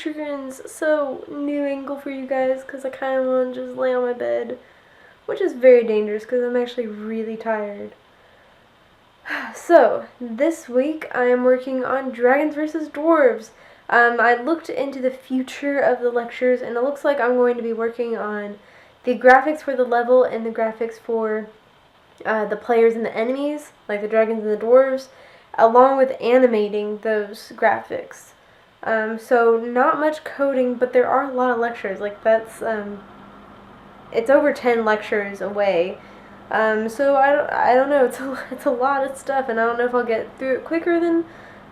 patrons. So, new angle for you guys because I kind of want to just lay on my bed, which is very dangerous because I'm actually really tired. So, this week I am working on Dragons vs. Dwarves. I looked into the future of the lectures, and it looks like I'm going to be working on the graphics for the level and the graphics for the players and the enemies, like the dragons and the dwarves, along with animating those graphics. So not much coding, but there are a lot of lectures. Like it's over 10 lectures away. So I don't know. It's a lot of stuff, and I don't know if I'll get through it quicker than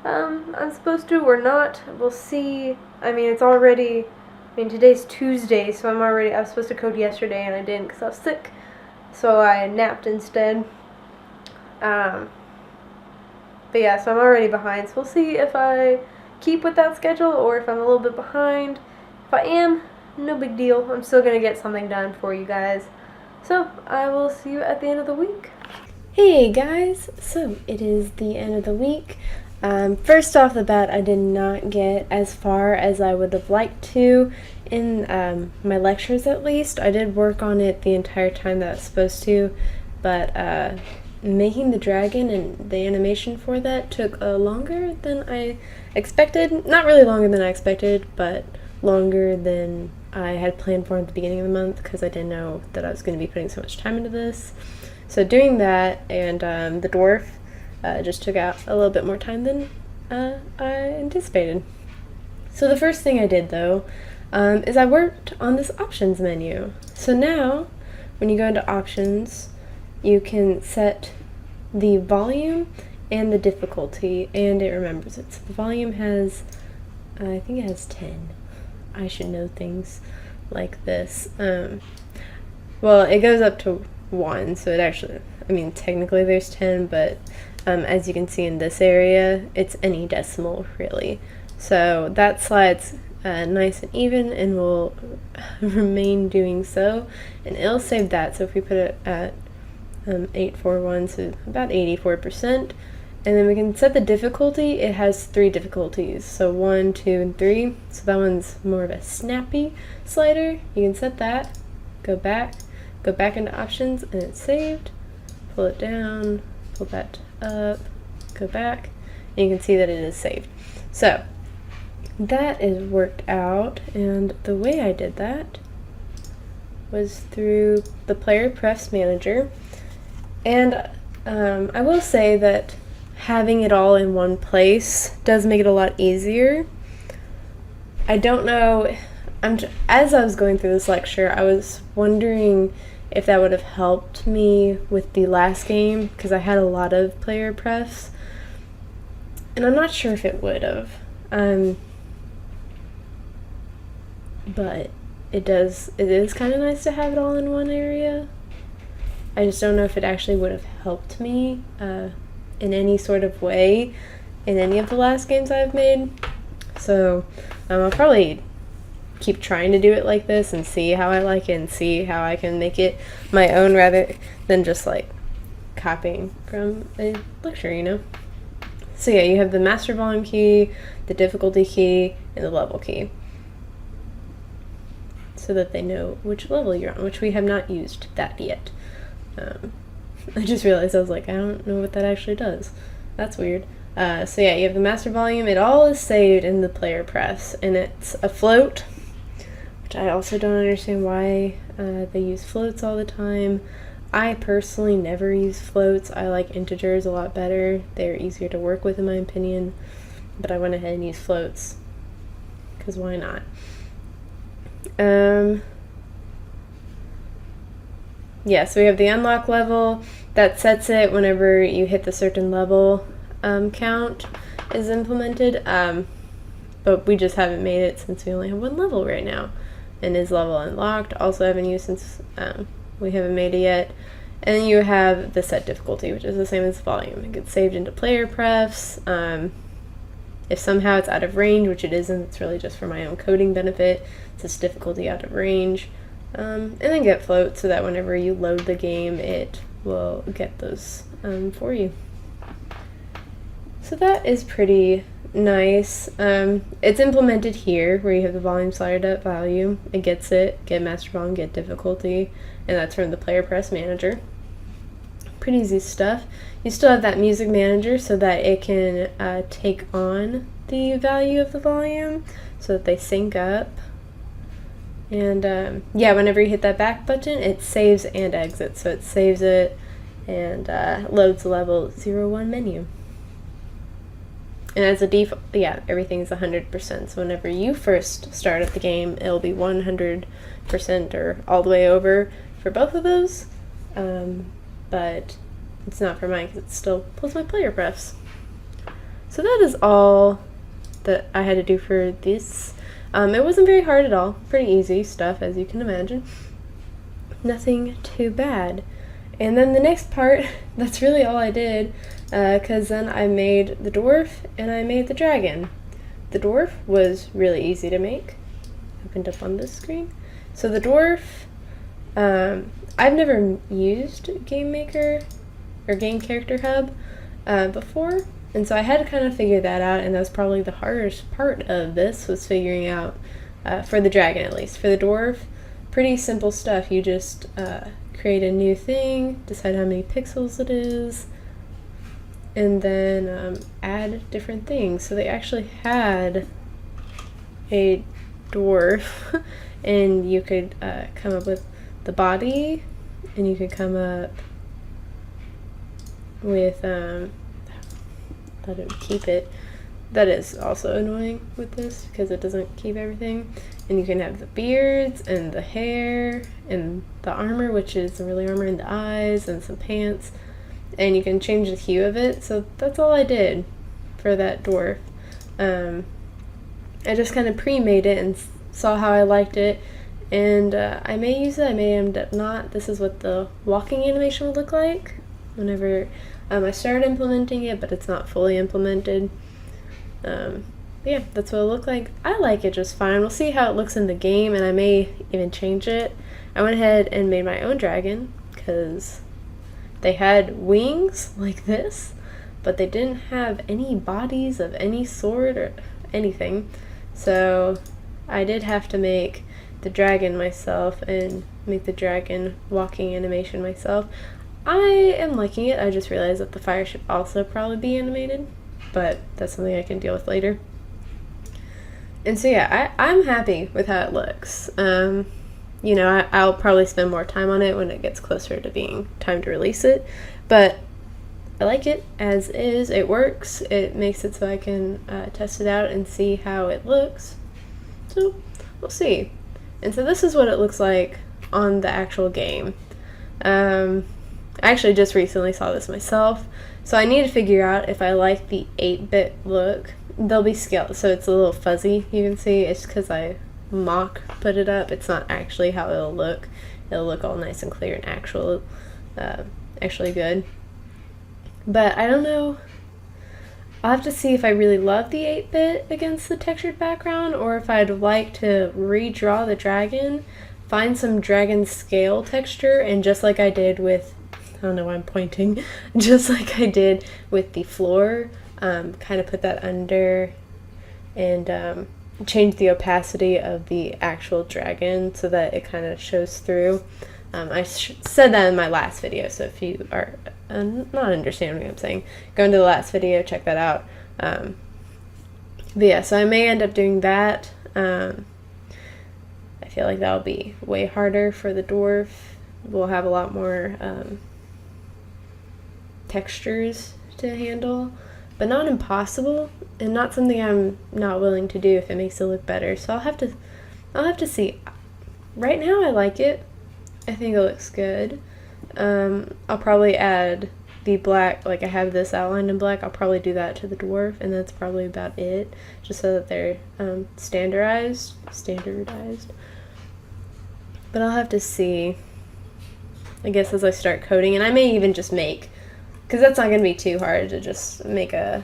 I'm supposed to or not. We'll see. I mean, today's Tuesday, so I was supposed to code yesterday, and I didn't because I was sick. So I napped instead. But yeah, so I'm already behind. So we'll see if I keep with that schedule or if I'm a little bit behind. If I am, no big deal. I'm still going to get something done for you guys. So I will see you at the end of the week. Hey guys, so it is the end of the week. First off the bat, I did not get as far as I would have liked to in my lectures at least. I did work on it the entire time that I was supposed to, but making the dragon and the animation for that took longer than I expected. Not really longer than I expected, but longer than I had planned for at the beginning of the month because I didn't know that I was going to be putting so much time into this. So doing that and the dwarf just took out a little bit more time than I anticipated. So the first thing I did though is I worked on this options menu. So now when you go into options, you can set the volume and the difficulty, and it remembers it. So the volume has, I think it has 10. I should know things like this. Well, it goes up to 1, so it actually, technically there's 10, but as you can see in this area, it's any decimal, really. So that slides nice and even and will remain doing so, and it'll save that. So if we put it at 841, so about 84%, and then we can set the difficulty. It has 3 difficulties, so 1, 2, and 3. So that one's more of a snappy slider. You can set that, go back into options, and it's saved. Pull it down, pull that up, go back, and you can see that it is saved. So that is worked out, and the way I did that was through the Player Prefs Manager. And I will say that having it all in one place does make it a lot easier. I don't know, as I was going through this lecture, I was wondering if that would have helped me with the last game, because I had a lot of player prefs, and I'm not sure if it would have. But it is kind of nice to have it all in one area. I just don't know if it actually would have helped me in any sort of way in any of the last games I've made. So I'll probably keep trying to do it like this and see how I like it and see how I can make it my own rather than just like copying from a lecture, you know? So yeah, you have the master volume key, the difficulty key, and the level key, so that they know which level you're on, which we have not used that yet. I just realized, I was like, I don't know what that actually does. That's weird. So yeah, you have the master volume. It all is saved in the player prefs, and it's a float, which I also don't understand why they use floats all the time. I personally never use floats. I like integers a lot better. They're easier to work with in my opinion, but I went ahead and used floats, because why not? Yeah, so we have the unlock level that sets it whenever you hit the certain level count is implemented, but we just haven't made it since we only have 1 level right now, and is level unlocked. Also haven't used since we haven't made it yet. And then you have the set difficulty, which is the same as volume. It gets saved into player prefs. If somehow it's out of range, which it isn't, it's really just for my own coding benefit, it says difficulty out of range. And then get float so that whenever you load the game, it will get those for you. So that is pretty nice. It's implemented here where you have the volume slider value. It gets it, get master volume, get difficulty, and that's from the player press manager. Pretty easy stuff. You still have that music manager so that it can take on the value of the volume so that they sync up. And yeah, whenever you hit that back button, it saves and exits. So it saves it and loads the level 0-1 menu. And as a default, yeah, everything's 100%. So whenever you first start at the game, it'll be 100% or all the way over for both of those. But it's not for mine because it still pulls my player prefs. So that is all that I had to do for this. It wasn't very hard at all. Pretty easy stuff, as you can imagine. Nothing too bad. And then the next part, that's really all I did, because then I made the dwarf and I made the dragon. The dwarf was really easy to make. Opened up on this screen. So the dwarf, I've never used Game Maker or Game Character Hub before, and so I had to kind of figure that out, and that was probably the hardest part of this, was figuring out, for the dragon at least. For the dwarf, pretty simple stuff. You just create a new thing, decide how many pixels it is, and then add different things. So they actually had a dwarf, and you could come up with the body, and you could come up with let it keep it. That is also annoying with this because it doesn't keep everything. And you can have the beards and the hair and the armor, which is the really armor, and the eyes and some pants, and you can change the hue of it. So that's all I did for that dwarf. I just kind of pre-made it and saw how I liked it, and I may use it, I may end up not. This is what the walking animation would look like whenever I started implementing it, but it's not fully implemented. But yeah, that's what it'll look like. I like it just fine. We'll see how it looks in the game, and I may even change it. I went ahead and made my own dragon because they had wings like this, but they didn't have any bodies of any sort or anything. So I did have to make the dragon myself and make the dragon walking animation myself. I am liking it. I just realized that the fire should also probably be animated, but that's something I can deal with later. And so yeah, I'm happy with how it looks. You know, I'll probably spend more time on it when it gets closer to being time to release it, but I like it as is. It works. It makes it so I can test it out and see how it looks. So we'll see. And so this is what it looks like on the actual game. I actually just recently saw this myself, so I need to figure out if I like the 8-bit look. They'll be scaled, so it's a little fuzzy, you can see. It's because I mock put it up. It's not actually how it'll look. It'll look all nice and clear and actually good. But I don't know. I'll have to see if I really love the 8-bit against the textured background, or if I'd like to redraw the dragon, find some dragon scale texture, and just like I did with, I don't know why I'm pointing, just like I did with the floor, kind of put that under and change the opacity of the actual dragon so that it kind of shows through. I said that in my last video, so if you are not understanding what I'm saying, go into the last video, check that out. But yeah, so I may end up doing that. I feel like that'll be way harder for the dwarf. We'll have a lot more textures to handle, but not impossible, and not something I'm not willing to do if it makes it look better. So I'll have to see. Right now I like it. I think it looks good. I'll probably add the black, like I have this outlined in black, I'll probably do that to the dwarf, and that's probably about it, just so that they're standardized. But I'll have to see, I guess, as I start coding, and I may even just make, because that's not going to be too hard to just make a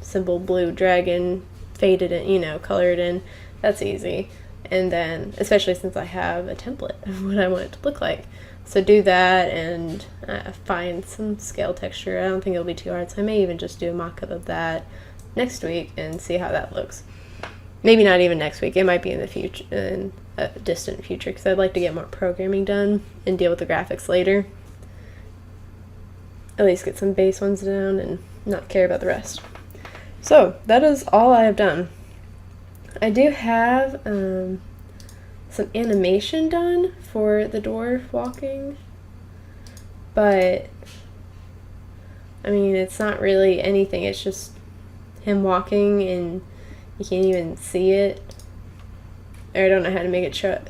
simple blue dragon, faded in, you know, colored in. That's easy. And then, especially since I have a template of what I want it to look like. So do that and find some scale texture. I don't think it'll be too hard, so I may even just do a mock-up of that. next week and see how that looks. Maybe not even next week. It might be in the future, in a distant future, because I'd like to get more programming done and deal with the graphics later. At least get some base ones down and not care about the rest. So that is all I have done. I do have some animation done for the dwarf walking, but I mean, it's not really anything. It's just him walking and you can't even see it. Or I don't know how to make it show it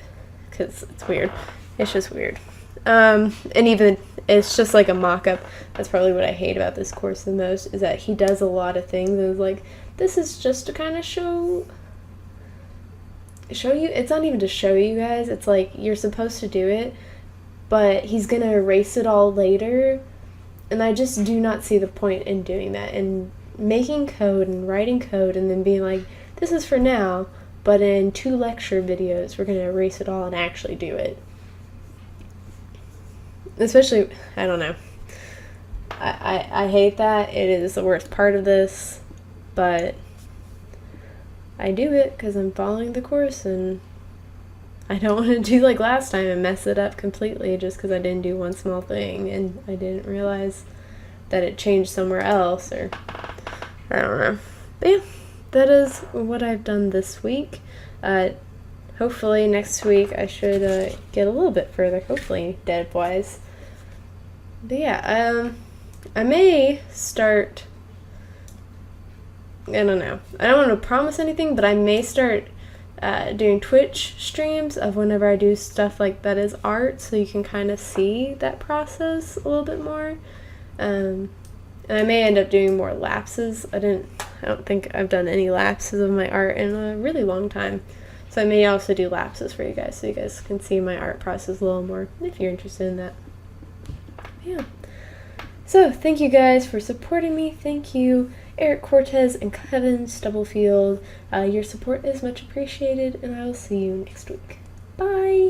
because it's weird. It's just weird. And even it's just like a mock-up. That's probably what I hate about this course the most, is that he does a lot of things and it's like, this is just to kind of show you. It's not even to show you guys. It's like you're supposed to do it, but he's gonna erase it all later, and I just do not see the point in doing that and making code and writing code and then being like, this is for now, but in 2 lecture videos we're gonna erase it all and actually do it. Especially, I don't know. I hate that. It is the worst part of this, but I do it because I'm following the course and I don't want to do like last time and mess it up completely just because I didn't do one small thing and I didn't realize that it changed somewhere else, or I don't know. But yeah, that is what I've done this week. Hopefully next week I should get a little bit further, hopefully dev-wise. But yeah, I may start, I don't know. I don't want to promise anything, but I may start doing Twitch streams of whenever I do stuff like that is art, so you can kind of see that process a little bit more. And I may end up doing more lapses. I don't think I've done any lapses of my art in a really long time. So I may also do lapses for you guys, so you guys can see my art process a little more if you're interested in that. Yeah. So thank you guys for supporting me. Thank you, Eric Cortez and Kevin Stubblefield. Your support is much appreciated, and I will see you next week. Bye!